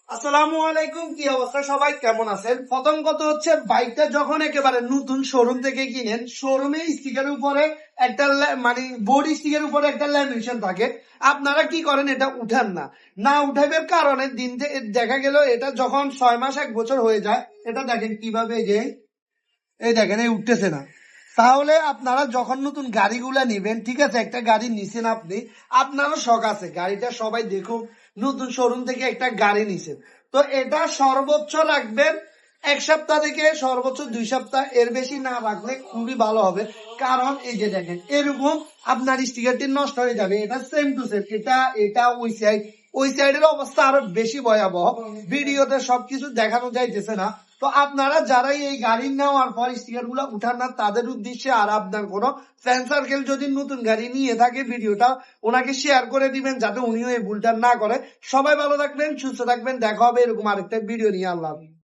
আসসালামু আলাইকুম, কি অবস্থা সবাই, কেমন আছেন? প্রথম কথা হচ্ছে, বাইকটা যখন একেবারে নতুন শোরুম থেকে কিনেন, শোরুমে স্টিকারের উপরে একটা মানে বোর্ড স্টিকারের উপরে একটা ল্যামিনেশন থাকে। আপনারা কি করেন, এটা উঠান না। না উঠাবের কারণে দেখা গেল এটা যখন 6 মাস 1 বছর হয়ে যায়, এটা দেখেন কিভাবে এই দেখেন এই উঠতেছে না। তাহলে আপনারা যখন নতুন গাড়িগুলা নিবেন, ঠিক আছে, একটা গাড়ি নিছেন আপনি, আপনারও শখ আছে গাড়িটা সবাই দেখুক, নতুন শোরুম থেকে একটা গাড়ি নিছেন। তো এটা সর্বোচ্চ রাখবেন 1 সপ্তাহ থেকে সর্বোচ্চ 2 সপ্তাহ, এর বেশি না রাখলে খুবই ভালো হবে। কারণ এই যে দেখেন এরকম আপনার স্টিকারটি নষ্ট হয়ে যাবে। এটা সেম টু সেম, এটা এটা ওই সাইডের অবস্থা আরো বেশি ভয়াবহ। ভিডিওতে সবকিছু দেখানো যাইতেছে না। তো আপনারা যারাই এই গাড়ি নেওয়ার পর স্টিকার গুলা উঠান না, তাদের উদ্দেশ্যে আর আপনার কোনো ফ্রেন্ড সার্কেল যদি নতুন গাড়ি নিয়ে থাকে, ভিডিওটা ওনাকে শেয়ার করে দিবেন যাতে উনিও এই ভুলটা না করে। সবাই ভালো থাকবেন, সুস্থ থাকবেন, দেখা হবে এরকম আরেকটা ভিডিও নিয়ে। আল্লাহ হাফেজ।